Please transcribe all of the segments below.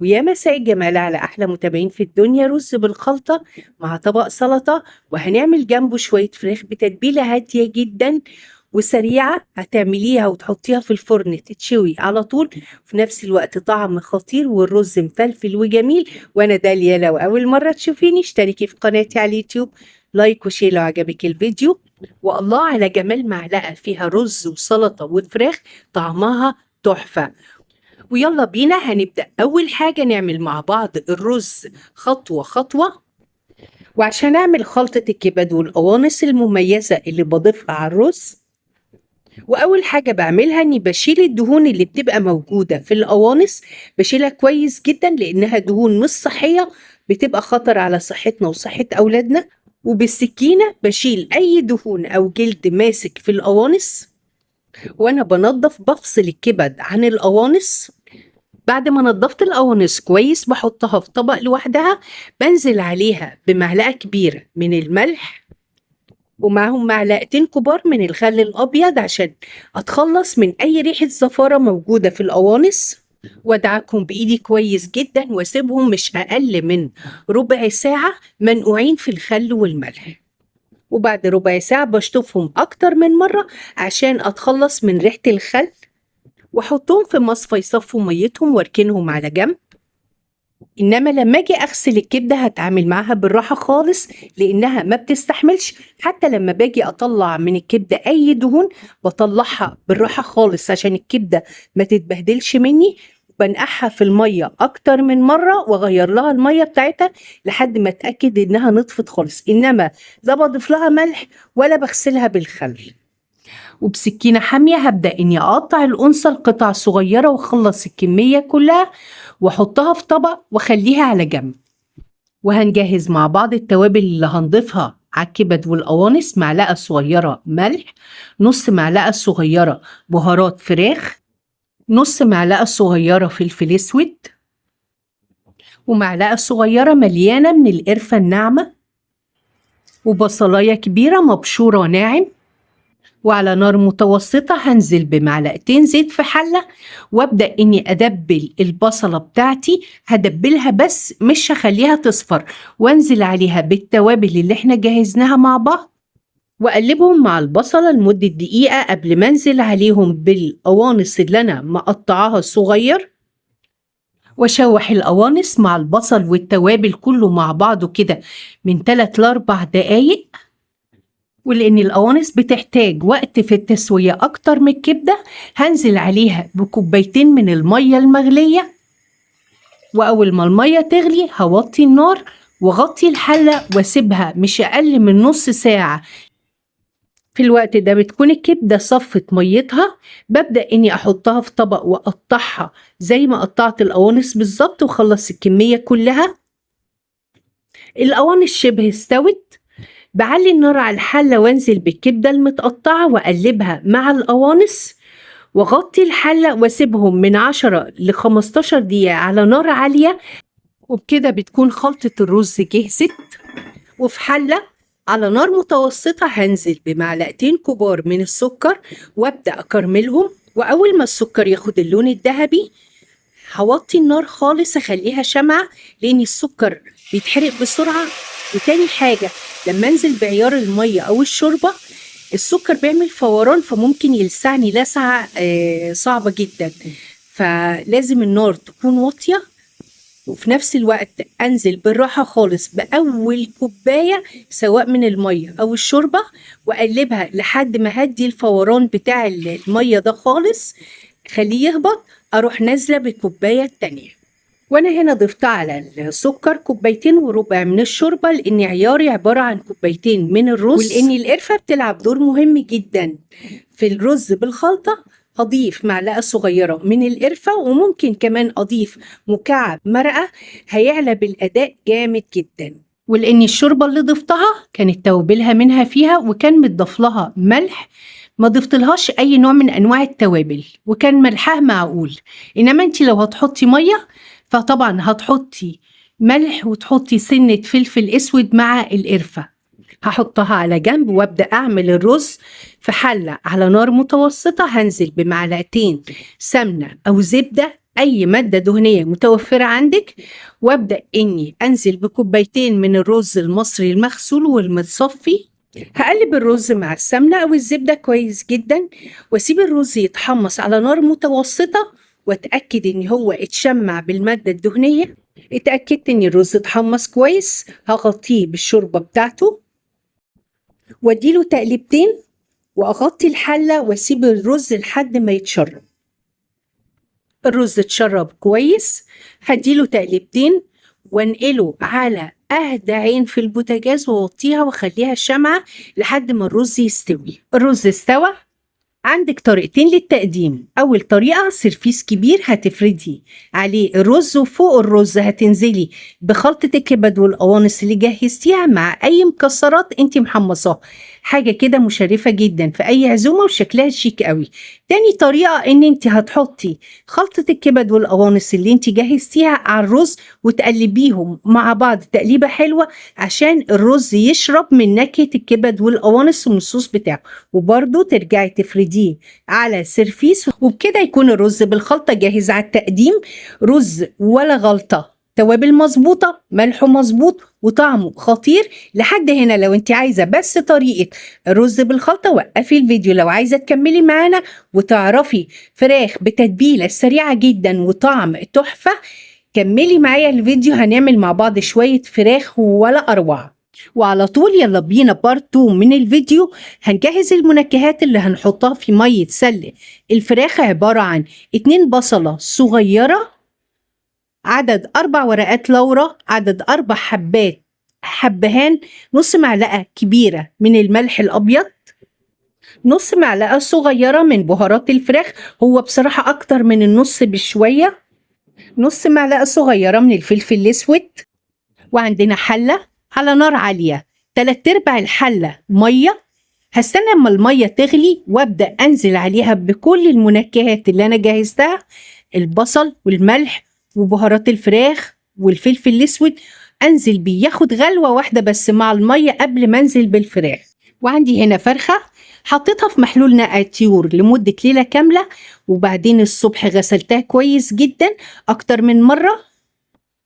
ويا مساء الجمال على أحلى متابعين في الدنيا. رز بالخلطة مع طبق سلطة، وهنعمل جنبه شوية فراخ بتتبيلة هادية جدا وسريعة. هتعمليها وتحطيها في الفرن تتشوي على طول، في نفس الوقت طعم خطير والرز مفلفل وجميل. وأنا داليا، لو أول مرة تشوفيني اشتركي في قناتي على اليوتيوب، لايك وشير لو عجبك الفيديو. والله على جمال معلقة فيها رز وسلطة وفراخ، طعمها تحفة. ويلا بينا هنبدأ. أول حاجة نعمل مع بعض الرز خطوة خطوة. وعشان أعمل خلطة الكبد والقوانص المميزة اللي بضيفها على الرز، وأول حاجة بعملها إني بشيل الدهون اللي بتبقى موجودة في القوانص. بشيلها كويس جدا لأنها دهون مش صحية، بتبقى خطر على صحتنا وصحة أولادنا. وبالسكينة بشيل أي دهون أو جلد ماسك في القوانص. وأنا بنضف بفصل الكبد عن القوانص. بعد ما نضفت القوانص كويس بحطها في طبق لوحدها، بنزل عليها بمعلقة كبيرة من الملح، ومعهم معلقتين كبار من الخل الأبيض عشان أتخلص من أي ريحة زفارة موجودة في القوانص. وادعكهم بإيدي كويس جدا واسيبهم مش أقل من ربع ساعة منقوعين في الخل والملح. وبعد ربع ساعة بشطفهم أكتر من مرة عشان أتخلص من ريحة الخل، واحطهم في مصفى يصفوا ميتهم واركنهم على جنب. انما لما اجي اغسل الكبده هتعامل معاها بالراحه خالص، لانها ما بتستحملش. حتى لما باجي اطلع من الكبده اي دهون بطلعها بالراحه خالص عشان الكبده ما تتبهدلش مني. بنقعها في الميه اكتر من مره واغير لها الميه بتاعتها لحد ما اتاكد انها نطفت خالص. انما لا بضيف لها ملح ولا بغسلها بالخل. وبسكينة حامية هبدأ إني أقطع الأنثى لقطع صغيرة وأخلص الكمية كلها وأحطها في طبق وأخليها على جنب. وهنجهز مع بعض التوابل اللي هنضيفها على الكبد والقوانص: معلقة صغيرة ملح، نص معلقة صغيرة بهارات فراخ، نص معلقة صغيرة فلفل أسود، ومعلقة صغيرة مليانة من القرفة الناعمة، وبصلاية كبيرة مبشورة ناعم. وعلى نار متوسطة هنزل بمعلقتين زيت في حلة، وابدأ اني ادبل البصلة بتاعتي. هدبلها بس مش هخليها تصفر، وانزل عليها بالتوابل اللي احنا جهزناها مع بعض، واقلبهم مع البصلة لمدة دقيقة قبل ما انزل عليهم بالقوانص اللي انا مقطعاها صغير. واشوح القوانص مع البصل والتوابل كله مع بعضه كده من 3 ل 4 دقايق. ولأن القوانص بتحتاج وقت في التسوية أكتر من الكبدة، هنزل عليها بكوبايتين من المية المغلية. وأول ما المية تغلي هوطي النار وغطي الحلة واسيبها مش أقل من نص ساعة. في الوقت ده بتكون الكبدة صفت ميتها. ببدأ إني أحطها في طبق وأقطعها زي ما قطعت القوانص بالظبط وخلص الكمية كلها. القوانص شبه استوت، بعلي النار على الحلة وانزل بالكبدة المتقطعة واقلبها مع القوانص، وغطي الحلة واسيبهم من 10 ل 15 دقيقة على نار عالية. وبكده بتكون خلطة الرز جهزت. وفي حلة على نار متوسطة هنزل بمعلقتين كبار من السكر وابدأ أكرملهم. وأول ما السكر ياخد اللون الذهبي هوطي النار خالص، اخليها شمعة لأن السكر بيتحرق بسرعة. وتاني حاجة لما انزل بعيار المية او الشوربة السكر بيعمل فوران، فممكن يلسعني لسعة صعبة جدا. فلازم النار تكون واطية، وفي نفس الوقت انزل بالراحة خالص بأول كوباية سواء من المية او الشوربة، واقلبها لحد ما هدي الفوران بتاع المية ده خالص، خليه يهبط. اروح نازلة بالكوباية التانية. وانا هنا ضفت على السكر 2.25 كوباية من الشوربة، لان عياري عبارة عن 2 كوباية من الرز. ولان القرفة بتلعب دور مهم جدا في الرز بالخلطة، هضيف معلقة صغيرة من القرفة، وممكن كمان اضيف مكعب مرقة، هيعلى بالاداء جامد جدا. ولان الشوربة اللي ضفتها كانت توابلها منها فيها وكان متضاف لها ملح، ما ضفتلهاش اي نوع من انواع التوابل، وكان ملحها معقول. انما انت لو هتحطي مية فطبعا هتحطي ملح وتحطي سنة فلفل اسود مع القرفة. هحطها على جنب وابدأ اعمل الرز في حلة على نار متوسطة. هنزل بمعلقتين سمنة او زبدة أي مادة دهنية متوفرة عندك، وأبدأ إني أنزل بكوبايتين من الرز المصري المغسول والمتصفي. هقلب الرز مع السمنة أو الزبدة كويس جدا، وأسيب الرز يتحمص على نار متوسطة، وأتأكد إن هو اتشمع بالمادة الدهنية. اتأكدت إن الرز اتحمص كويس، هغطيه بالشوربة بتاعته وأديله تقليبتين، وأغطي الحلة وأسيب الرز لحد ما يتشرب. الرز اتشرب كويس، هديله تقليبتين وانقله على أهدى عين في البوتاجاز وأوطيها وأخليها شمعة لحد ما الرز يستوي. الرز استوى. عندك طريقتين للتقديم. أول طريقة سرفيس كبير هتفردي عليه الرز، وفوق الرز هتنزلي بخلطة الكبد والقوانص اللي جهزتيها مع أي مكسرات انت محمصاها، حاجة كده مشرفة جدا في أي عزومة وشكلها شيك قوي. تاني طريقة ان انت هتحطي خلطة الكبد والقوانص اللي انت جهزتيها على الرز وتقلبيهم مع بعض تقليبة حلوة عشان الرز يشرب من نكهة الكبد والقوانص ومن الصوص بتاعه، وبرضو ترجعي تفرديه على سرفيس. وبكده يكون الرز بالخلطة جاهز على التقديم. رز ولا غلطة، توابل مظبوطة، ملحه مظبوط، وطعمه خطير. لحد هنا لو انت عايزة بس طريقة الرز بالخلطة وقفي الفيديو. لو عايزة تكملي معانا وتعرفي فراخ بتتبيلة سريعة جدا وطعم تحفة، كملي معايا الفيديو، هنعمل مع بعض شوية فراخ ولا أروع. وعلى طول يلا بينا بارت 2 من الفيديو. هنجهز المنكهات اللي هنحطها في مية سلق الفراخ. عبارة عن 2 بصلة صغيرة، عدد 4 ورقات لورا، عدد 4 حبات حبهان، نص معلقة كبيرة من الملح الأبيض، نص معلقة صغيرة من بهارات الفراخ، هو بصراحة أكتر من النص بشوية، نص معلقة صغيرة من الفلفل الأسود. وعندنا حلة على نار عالية، 3/4 الحلة مية. هستنى اما المية تغلي وابدأ انزل عليها بكل المنكهات اللي انا جهزتها، البصل والملح وبهارات الفراخ والفلفل الاسود، انزل بيه ياخد غلوة واحدة بس مع المية قبل ما انزل بالفراخ. وعندي هنا فرخة حطيتها في محلول نقع الطيور لمدة ليلة كاملة، وبعدين الصبح غسلتها كويس جدا اكتر من مرة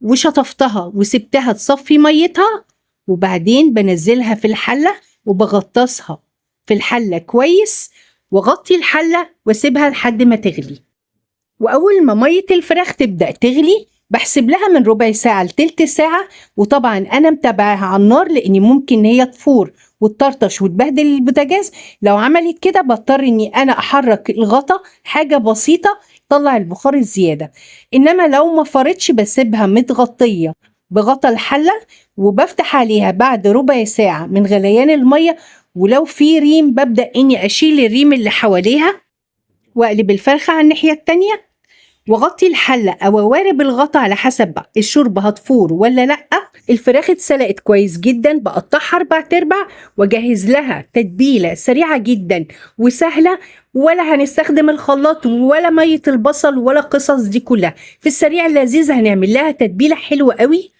وشطفتها وسبتها تصفي ميتها، وبعدين بنزلها في الحلة وبغطسها في الحلة كويس، وغطي الحلة واسيبها لحد ما تغلي. وأول ما مية الفراخ تبدأ تغلي بحسب لها من ربع ساعة لتلت ساعة، وطبعا أنا متابعها على النار لأني ممكن هي تفور وتطرطش وتبهدل البوتاجاز. لو عملت كده بضطر إني أنا أحرك الغطا حاجة بسيطة طلع البخار الزيادة، إنما لو ما فرتش بسيبها متغطية بغطا الحلة وبفتح عليها بعد ربع ساعة من غليان المية. ولو في ريم ببدأ إني أشيل الريم اللي حواليها وأقلب الفرخة على الناحية التانية وغطي الحلة أو أوارب الغطا على حسب بقى الشوربة هتفور ولا لأ. الفراخ اتسلقت كويس جدا، بقطعها 4/4 وجهز لها تتبيلة سريعة جدا وسهلة، ولا هنستخدم الخلاط ولا مية البصل ولا قصص دي كلها. في السريع اللذيذ هنعمل لها تتبيلة حلوة قوي.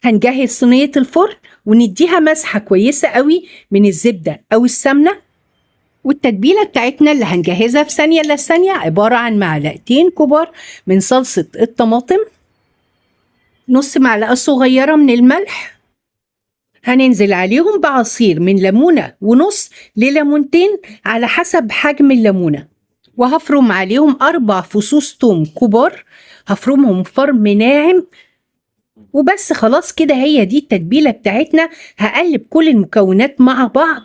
هنجهز صينية الفرن ونديها مسحة كويسة قوي من الزبدة أو السمنة. والتتبيلة بتاعتنا اللي هنجهزها في ثانية إلا ثانية عبارة عن معلقتين كبار من صلصة الطماطم، نص معلقة صغيرة من الملح، هننزل عليهم بعصير من ليمونة ونص لليمونتين على حسب حجم الليمونة، وهفرم عليهم 4 فصوص توم كبار، هفرمهم فرم ناعم وبس. خلاص كده هي دي التتبيلة بتاعتنا. هقلب كل المكونات مع بعض.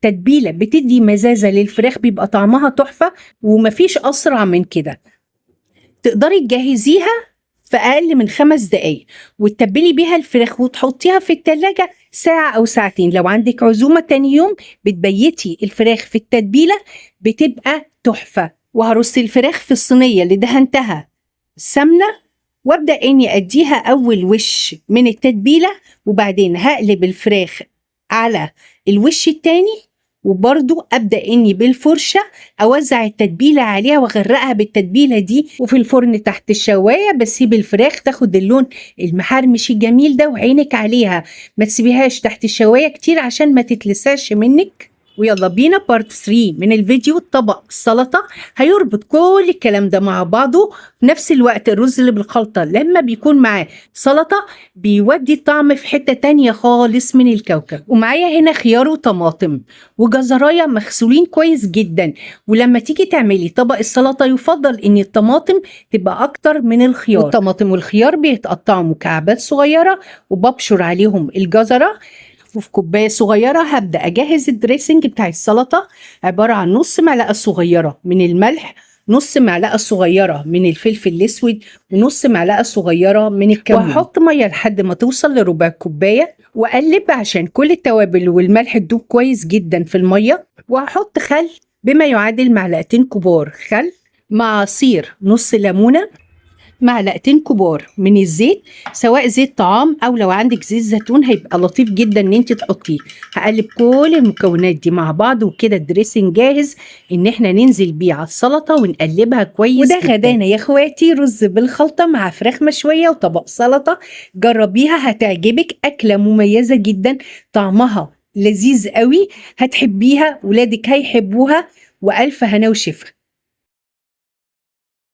تتبيلة بتدي مزازة للفراخ، بيبقى طعمها تحفة ومفيش أسرع من كده. تقدري تجهزيها في أقل من 5 دقايق وتتبلي بيها الفراخ وتحطيها في التلاجة ساعة أو ساعتين. لو عندك عزومة تاني يوم بتبيتي الفراخ في التتبيلة بتبقى تحفة. وهرص الفراخ في الصينية اللي دهنتها سمنة وابدأ اني اديها اول وش من التتبيلة، وبعدين هقلب الفراخ على الوش التاني، وبرضو ابدأ اني بالفرشة اوزع التتبيلة عليها واغرقها بالتتبيلة دي. وفي الفرن تحت الشواية بسيب الفراخ تاخد اللون المحرمش الجميل ده، وعينك عليها ما تسيبيهاش تحت الشواية كتير عشان ما تتلساش منك. ويلا بينا بارت 3 من الفيديو. طبق السلطة هيربط كل الكلام ده مع بعضه في نفس الوقت. الرز اللي بالخلطة لما بيكون معاه سلطة بيودي الطعم في حتة تانية خالص من الكوكب. ومعايا هنا خيار وطماطم وجزراية مغسولين كويس جدا. ولما تيجي تعملي طبق السلطة يفضل ان الطماطم تبقى اكتر من الخيار. والطماطم والخيار بيتقطعوا مكعبات صغيرة وببشر عليهم الجزرة. وفي كوباية صغيرة هبدأ أجهز الدريسنج بتاع السلطة، عبارة عن نص معلقة صغيرة من الملح، نص معلقة صغيرة من الفلفل الأسود، ونص معلقة صغيرة من الكمون. وهحط مية لحد ما توصل لربع كوباية وأقلب عشان كل التوابل والملح تدوب كويس جدا في المية. وهحط خل بما يعادل معلقتين كبار خل مع عصير نص ليمونة، معلقتين كبار من الزيت سواء زيت طعام او لو عندك زيت زيتون هيبقى لطيف جدا ان انت تحطيه. هقلب كل المكونات دي مع بعض وكده الدريسنج جاهز ان احنا ننزل بيه على السلطه ونقلبها كويس. وده غدانا يا اخواتي، رز بالخلطه مع فراخ مشويه وطبق سلطه. جربيها هتعجبك، اكله مميزه جدا، طعمها لذيذ قوي، هتحبيها، ولادك هيحبوها، والف هنا وشفا.